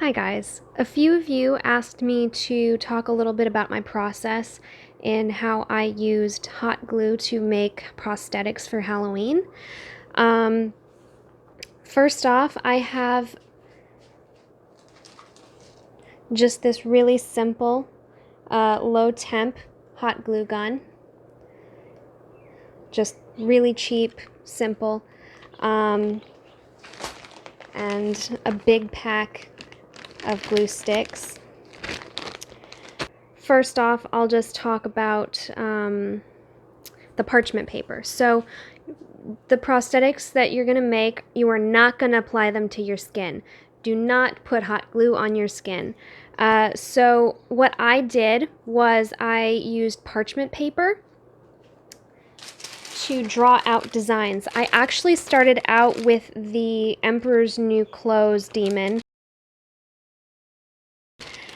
Hi guys. A few of you asked me to talk a little bit about my process in how I used hot glue to make prosthetics for Halloween. First off, I have just this really simple low temp hot glue gun. Just really cheap, simple, and a big pack of glue sticks. First off, I'll just talk about the parchment paper. So the prosthetics that you're going to make, you are not going to apply them to your skin. Do not put hot glue on your skin. So what I did was I used parchment paper to draw out designs. I actually started out with the Emperor's New Clothes demon.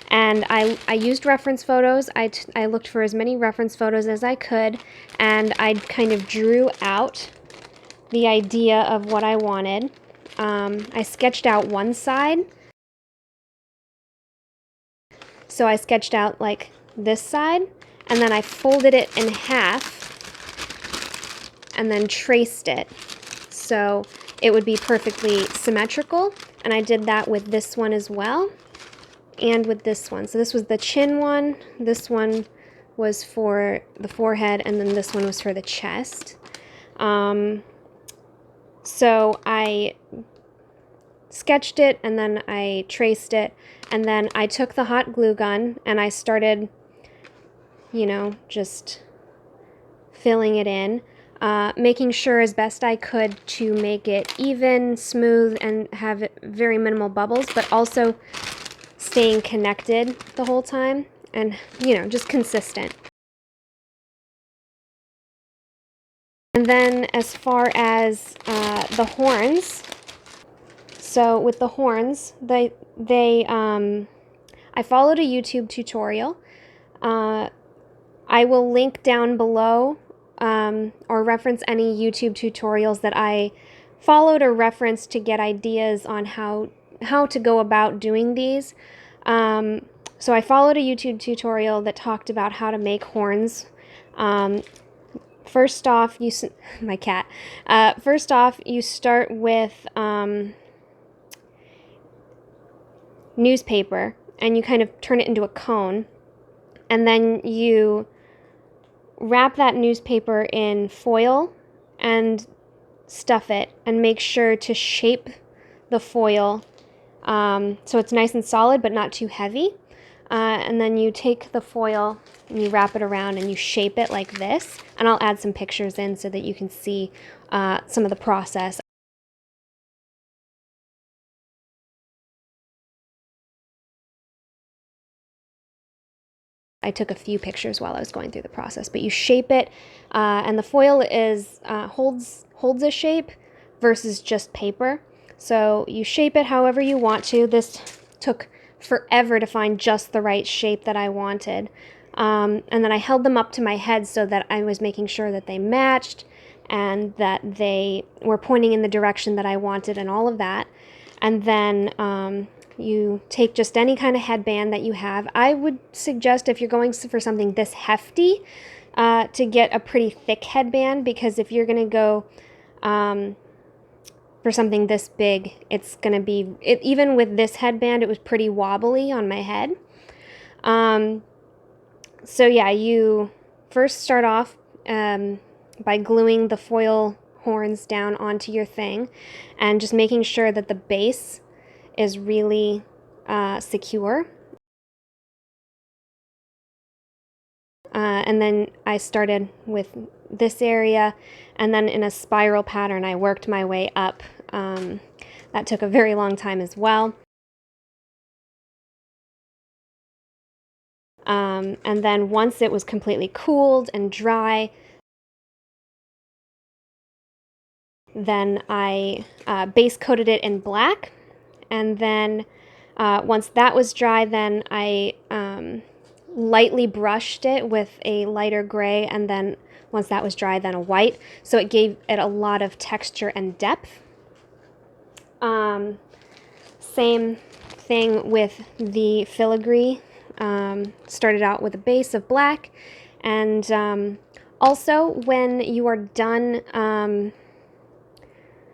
And I used reference photos. I looked for as many reference photos as I could, and I kind of drew out the idea of what I wanted. I sketched out one side. So I sketched out like this side, and then I folded it in half and then traced it so it would be perfectly symmetrical. And I did that with this one as well. And with this one. So this was the chin one, this one was for the forehead, and then this one was for the chest. So I sketched it, and then I traced it, and then I took the hot glue gun and I started, just filling it in, making sure as best I could to make it even, smooth, and have very minimal bubbles, but also staying connected the whole time and, just consistent. And then as far as the horns, so with the horns, I followed a YouTube tutorial. I will link down below or reference any YouTube tutorials that I followed or referenced to get ideas on how to go about doing these. So I followed a YouTube tutorial that talked about how to make horns. First off, my cat. First off, you start with newspaper, and you kind of turn it into a cone, and then you wrap that newspaper in foil and stuff it, and make sure to shape the foil so it's nice and solid but not too heavy. And then you take the foil and you wrap it around and you shape it like this. And I'll add some pictures in so that you can see some of the process. I took a few pictures while I was going through the process, but you shape it, and the foil is holds a shape versus just paper. So you shape it however you want to. This took forever to find just the right shape that I wanted. And then I held them up to my head so that I was making sure that they matched and that they were pointing in the direction that I wanted and all of that. And then you take just any kind of headband that you have. I would suggest, if you're going for something this hefty, to get a pretty thick headband, because if you're going to go for something this big, it's going to be, even with this headband, it was pretty wobbly on my head. So yeah, you first start off by gluing the foil horns down onto your thing and just making sure that the base is really secure. And then I started with this area, and then in a spiral pattern I worked my way up. That took a very long time as well. And then once it was completely cooled and dry, then I base coated it in black, and then once that was dry, then I lightly brushed it with a lighter gray, and then once that was dry, then a white, so it gave it a lot of texture and depth. Same thing with the filigree. Started out with a base of black, and also when you are done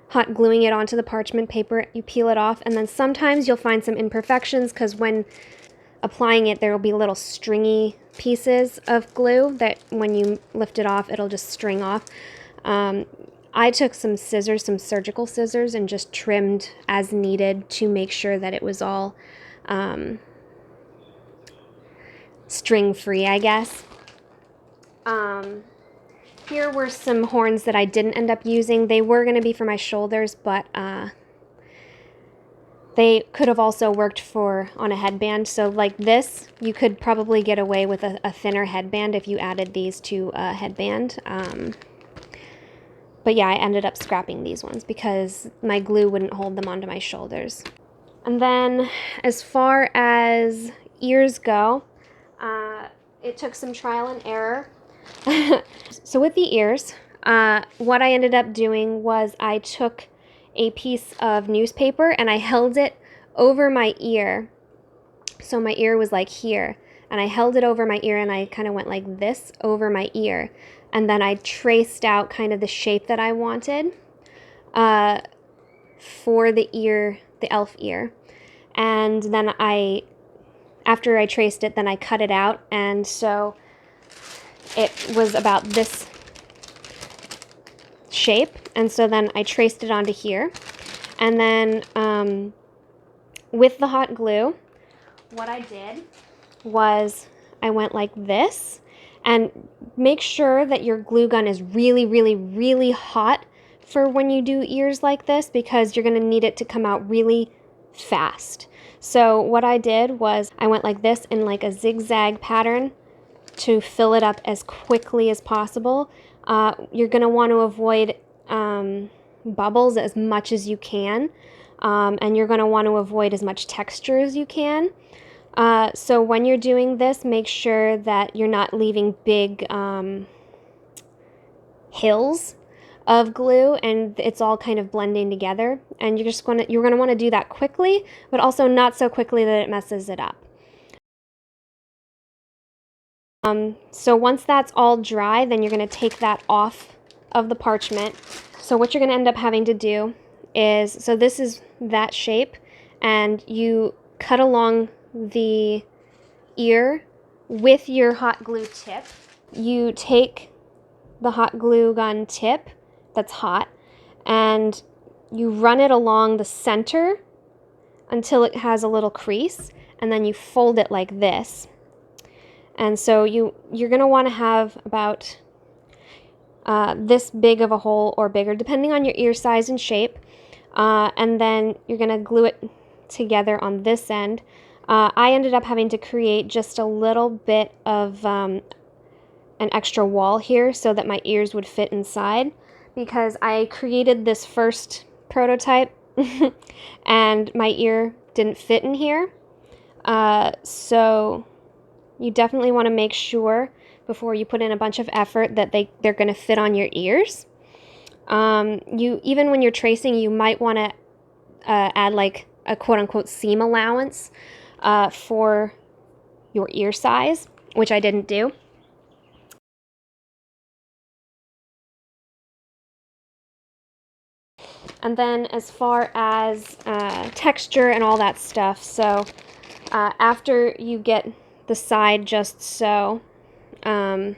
hot gluing it onto the parchment paper, you peel it off, and then sometimes you'll find some imperfections because when applying it, there will be little stringy pieces of glue that when you lift it off, it'll just string off. I took some scissors, some surgical scissors, and just trimmed as needed to make sure that it was all string-free, I guess. Here were some horns that I didn't end up using. They were going to be for my shoulders, but they could have also worked on a headband. So like this, you could probably get away with a thinner headband if you added these to a headband. But yeah, I ended up scrapping these ones because my glue wouldn't hold them onto my shoulders. And then as far as ears go, it took some trial and error. So with the ears, what I ended up doing was I took a piece of newspaper and I held it over my ear. So my ear was like here, and I held it over my ear and I kind of went like this over my ear. And then I traced out kind of the shape that I wanted for the ear, the elf ear. And then after I traced it, then I cut it out. And so it was about this shape. And so then I traced it onto here. And then with the hot glue, what I did was I went like this. And make sure that your glue gun is really, really, really hot for when you do ears like this, because you're going to need it to come out really fast. So what I did was I went like this in like a zigzag pattern to fill it up as quickly as possible. You're going to want to avoid bubbles as much as you can, and you're going to want to avoid as much texture as you can. So when you're doing this, make sure that you're not leaving big hills of glue and it's all kind of blending together. And you're gonna want to do that quickly, but also not so quickly that it messes it up. So once that's all dry, then you're gonna take that off of the parchment. So what you're gonna end up having to do is, so this is that shape, and you cut along the ear with your hot glue tip. You take the hot glue gun tip that's hot and you run it along the center until it has a little crease, and then you fold it like this. And so you're going to want to have about this big of a hole or bigger, depending on your ear size and shape. And then you're going to glue it together on this end. I ended up having to create just a little bit of an extra wall here so that my ears would fit inside, because I created this first prototype and my ear didn't fit in here. So you definitely want to make sure before you put in a bunch of effort that they're going to fit on your ears. Even when you're tracing, you might want to add like a quote-unquote seam allowance for your ear size, which I didn't do. And then as far as texture and all that stuff, so after you get the side just so, you're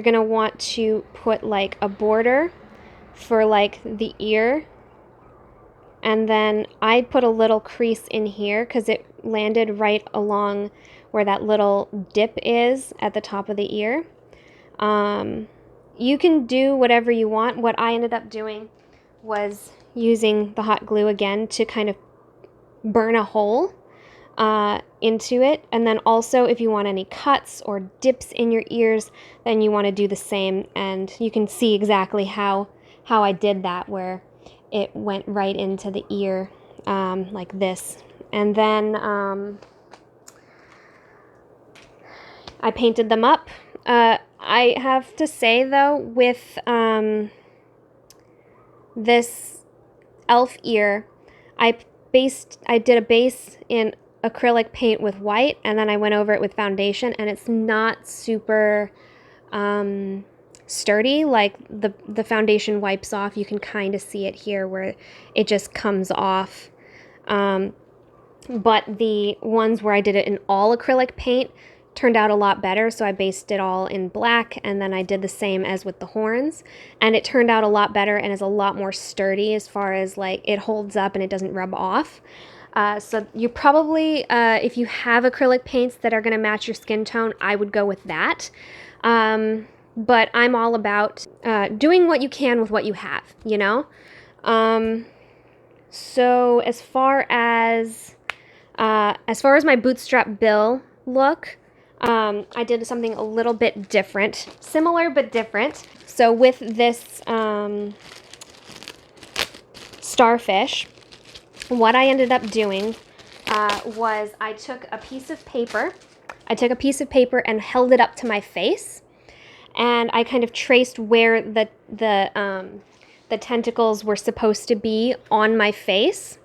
going to want to put like a border for like the ear. And then I put a little crease in here because it landed right along where that little dip is at the top of the ear. You can do whatever you want. What I ended up doing was using the hot glue again to kind of burn a hole into it. And then also if you want any cuts or dips in your ears, then you want to do the same. And you can see exactly how I did that, where it went right into the ear like this. And then I painted them up. I have to say though, with this elf ear, I did a base in acrylic paint with white, and then I went over it with foundation, and it's not super sturdy. Like the foundation wipes off. You can kind of see it here where it just comes off. But the ones where I did it in all acrylic paint turned out a lot better, so I based it all in black, and then I did the same as with the horns, and it turned out a lot better and is a lot more sturdy as far as like it holds up and it doesn't rub off. So you probably, if you have acrylic paints that are going to match your skin tone, I would go with that. But I'm all about doing what you can with what you have, you know? So as far as my bootstrap bill look, I did something a little bit different, similar but different. So with this starfish, what I ended up doing was I took a piece of paper and held it up to my face, and I kind of traced where the tentacles were supposed to be on my face,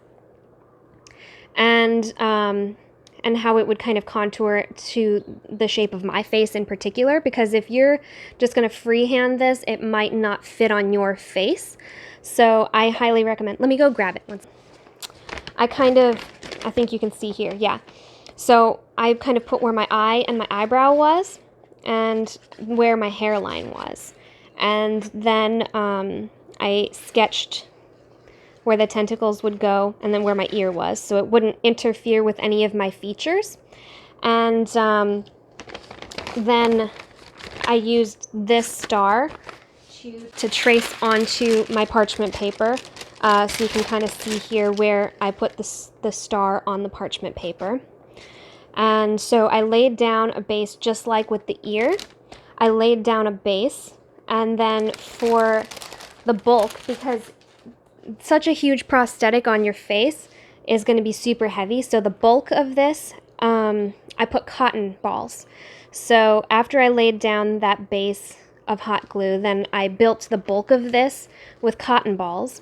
and how it would kind of contour to the shape of my face in particular, because if you're just going to freehand this, it might not fit on your face. So I highly recommend, let me go grab it. I think you can see here, yeah. So I kind of put where my eye and my eyebrow was, and where my hairline was. And then I sketched where the tentacles would go, and then where my ear was, so it wouldn't interfere with any of my features. And then I used this star to trace onto my parchment paper. So you can kind of see here where I put the star on the parchment paper. And so I laid down a base just like with the ear. I laid down a base, and then for the bulk, because such a huge prosthetic on your face is going to be super heavy, so the bulk of this, I put cotton balls. So after I laid down that base of hot glue, then I built the bulk of this with cotton balls,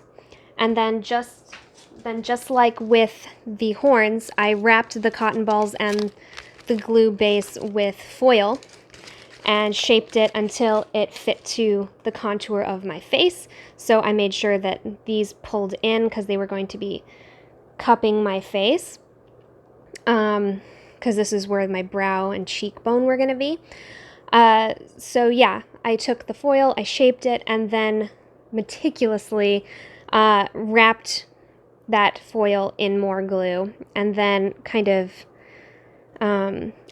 and then just like with the horns, I wrapped the cotton balls and the glue base with foil and shaped it until it fit to the contour of my face. So I made sure that these pulled in because they were going to be cupping my face, because this is where my brow and cheekbone were going to be. So yeah, I took the foil, I shaped it, and then meticulously wrapped that foil in more glue, and then kind of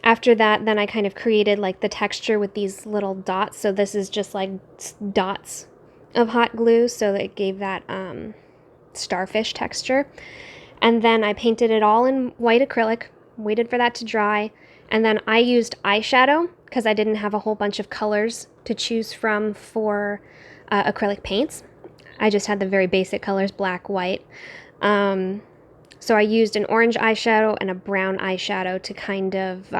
after that, then I kind of created like the texture with these little dots. So this is just like dots of hot glue, so it gave that starfish texture. And then I painted it all in white acrylic, waited for that to dry, and then I used eyeshadow because I didn't have a whole bunch of colors to choose from for acrylic paints. I just had the very basic colors, black, white. So I used an orange eyeshadow and a brown eyeshadow to kind of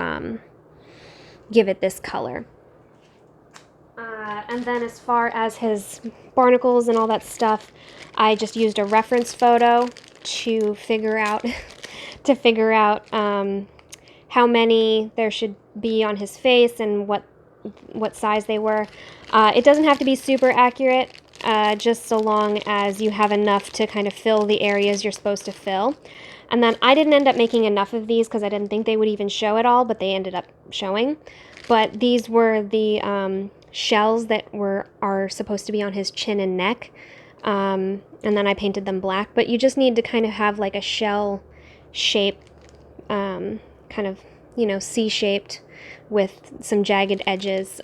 give it this color. And then as far as his barnacles and all that stuff, I just used a reference photo to figure out how many there should be on his face and what size they were. It doesn't have to be super accurate, just so long as you have enough to kind of fill the areas you're supposed to fill. And then I didn't end up making enough of these because I didn't think they would even show at all, but they ended up showing. But these were the shells that are supposed to be on his chin and neck, and then I painted them black. But you just need to kind of have like a shell shape, kind of, you know, C-shaped with some jagged edges.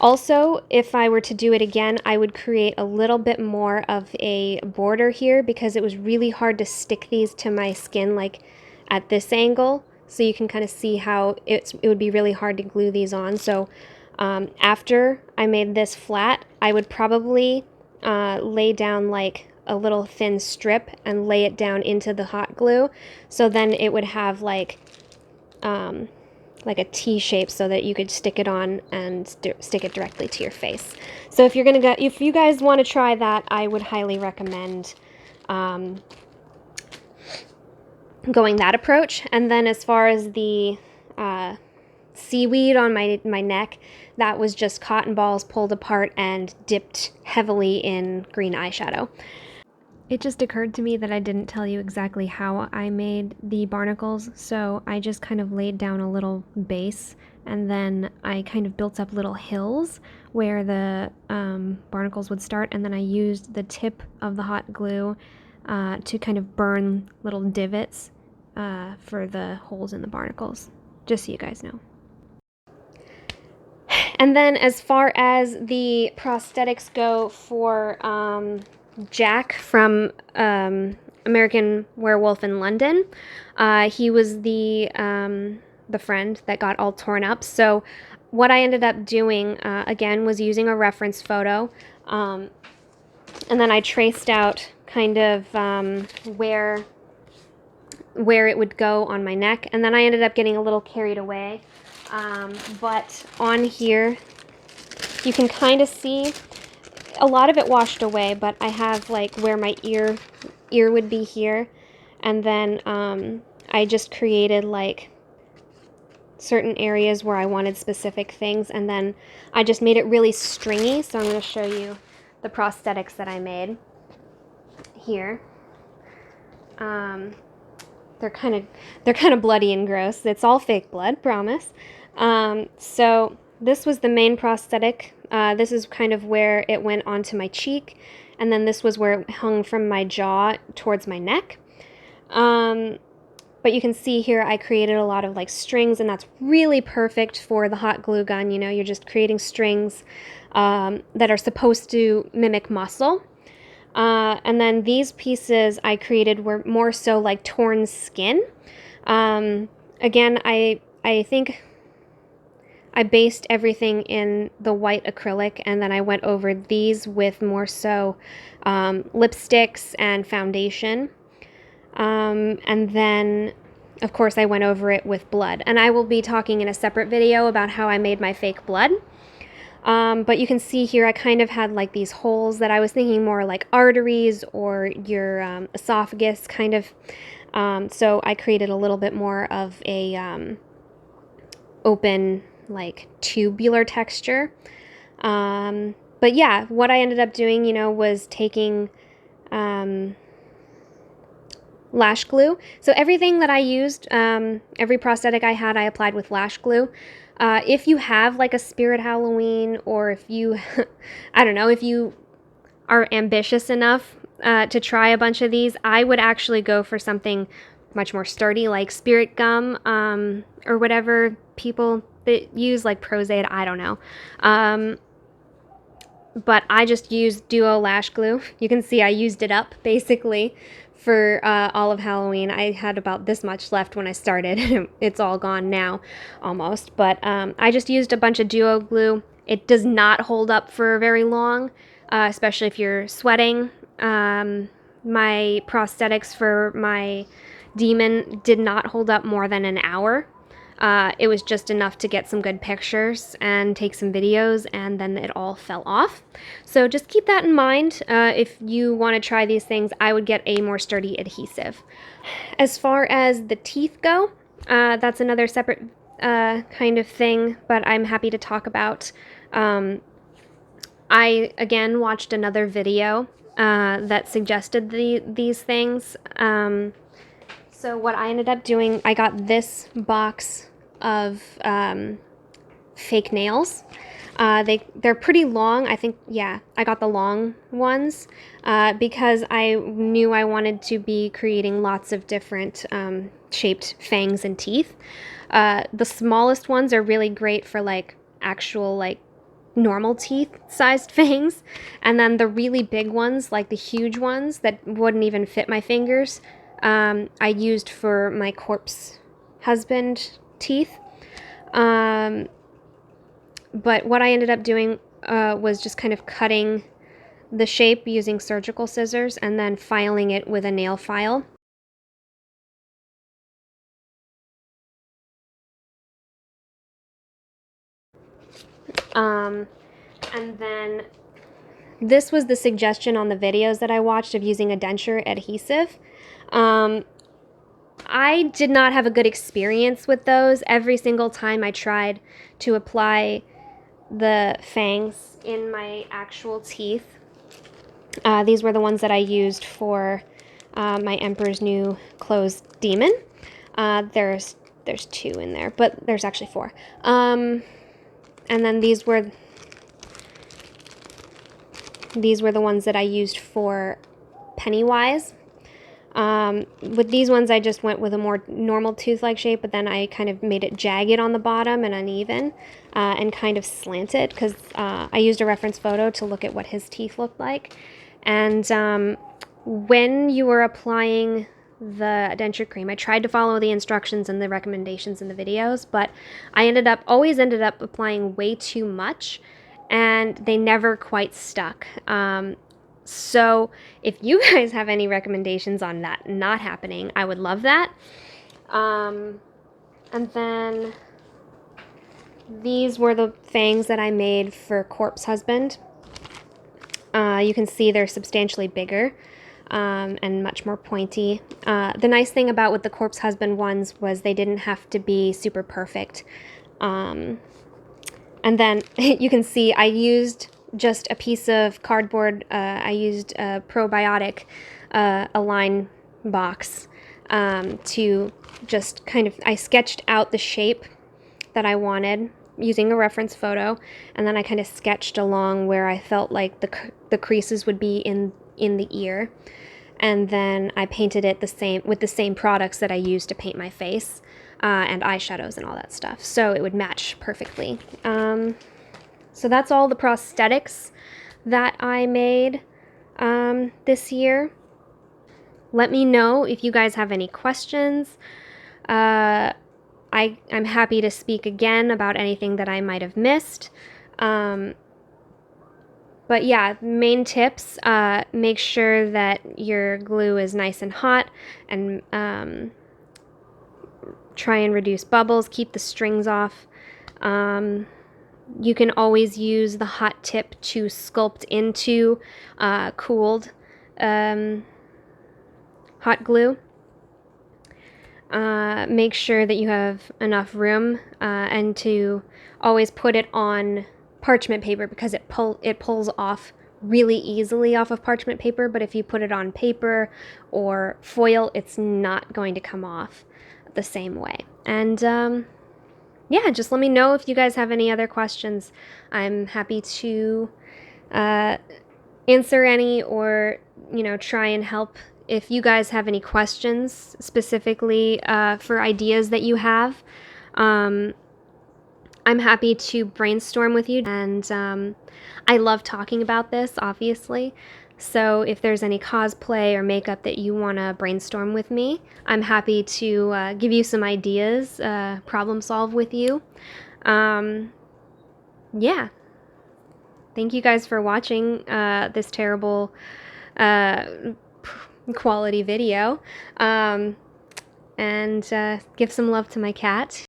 Also, if I were to do it again, I would create a little bit more of a border here because it was really hard to stick these to my skin like at this angle. So you can kind of see how it would be really hard to glue these on. So after I made this flat, I would probably lay down like a little thin strip and lay it down into the hot glue. So then it would have like a T shape so that you could stick it on and stick it directly to your face. So if you guys want to try that, I would highly recommend going that approach. And then as far as the seaweed on my neck, that was just cotton balls pulled apart and dipped heavily in green eyeshadow. It just occurred to me that I didn't tell you exactly how I made the barnacles, so I just kind of laid down a little base, and then I kind of built up little hills where the barnacles would start, and then I used the tip of the hot glue to kind of burn little divots for the holes in the barnacles, just so you guys know. And then as far as the prosthetics go for Jack from American Werewolf in London, he was the friend that got all torn up. So what I ended up doing, again, was using a reference photo, and then I traced out kind of where it would go on my neck, and then I ended up getting a little carried away. But on here, you can kind of see a lot of it washed away, but I have like where my ear would be here, and then I just created like certain areas where I wanted specific things, and then I just made it really stringy. So I'm going to show you the prosthetics that I made here. They're kind of bloody and gross. It's all fake blood, promise. So this was the main prosthetic. This is kind of where it went onto my cheek, and then this was where it hung from my jaw towards my neck. But you can see here I created a lot of like strings, and that's really perfect for the hot glue gun. You know, you're just creating strings that are supposed to mimic muscle. And then these pieces I created were more so like torn skin. Again, I think I based everything in the white acrylic, and then I went over these with more so lipsticks and foundation. And then, of course, I went over it with blood. And I will be talking in a separate video about how I made my fake blood. But you can see here I kind of had like these holes that I was thinking more like arteries or your esophagus kind of. So I created a little bit more of a open, like tubular texture. But yeah, what I ended up doing, you know, was taking lash glue. So everything that I used, every prosthetic I had, I applied with lash glue. If you have like a Spirit Halloween, or if you, I don't know, if you are ambitious enough to try a bunch of these, I would actually go for something much more sturdy, like Spirit Gum, or whatever people that use, like Prozaid, I don't know. But I just used Duo Lash Glue. You can see I used it up, basically, for all of Halloween. I had about this much left when I started. It's all gone now, almost. But I just used a bunch of Duo glue. It does not hold up for very long, especially if you're sweating. My prosthetics for my demon did not hold up more than an hour. It was just enough to get some good pictures and take some videos, and then it all fell off. So just keep that in mind. If you want to try these things, I would get a more sturdy adhesive. As far as the teeth go, that's another separate kind of thing, but I'm happy to talk about. I, again, watched another video that suggested these things. So what I ended up doing, I got this box of fake nails. They're pretty long. I think, yeah, I got the long ones because I knew I wanted to be creating lots of different shaped fangs and teeth. The smallest ones are really great for like actual like normal teeth sized fangs, and then the really big ones, like the huge ones that wouldn't even fit my fingers, I used for my corpse husband teeth. But what I ended up doing was just kind of cutting the shape using surgical scissors and then filing it with a nail file. And then This was the suggestion on the videos that I watched of using a denture adhesive. I did not have a good experience with those. Every single time I tried to apply the fangs in my actual teeth, these were the ones that I used for my Emperor's New Clothes Demon. There's 2 in there, but there's actually 4. And then these were the ones that I used for Pennywise. With these ones, I just went with a more normal tooth-like shape, but then I kind of made it jagged on the bottom and uneven, and kind of slanted, because I used a reference photo to look at what his teeth looked like. And when you were applying the denture cream, I tried to follow the instructions and the recommendations in the videos, but I always ended up applying way too much, and they never quite stuck. So if you guys have any recommendations on that not happening, I would love that. And then these were the fangs that I made for Corpse Husband. You can see they're substantially bigger and much more pointy. The nice thing about with the Corpse Husband ones was they didn't have to be super perfect. And then you can see I used just a piece of cardboard. I used a probiotic Align box to just kind of, I sketched out the shape that I wanted using a reference photo, and then I kind of sketched along where I felt like the creases would be in the ear, and then I painted it with the same products that I used to paint my face and eyeshadows and all that stuff, so it would match perfectly. So that's all the prosthetics that I made this year. Let me know if you guys have any questions. I'm happy to speak again about anything that I might have missed. But yeah, main tips, make sure that your glue is nice and hot, and try and reduce bubbles, keep the strings off. You can always use the hot tip to sculpt into cooled hot glue. Make sure that you have enough room and to always put it on parchment paper, because it pulls off really easily off of parchment paper, but if you put it on paper or foil, it's not going to come off the same way. And yeah, just let me know if you guys have any other questions. I'm happy to answer any, or, try and help if you guys have any questions specifically for ideas that you have. I'm happy to brainstorm with you, and I love talking about this, obviously. So if there's any cosplay or makeup that you want to brainstorm with me, I'm happy to give you some ideas, problem solve with you. Yeah. Thank you guys for watching this terrible quality video. And give some love to my cat.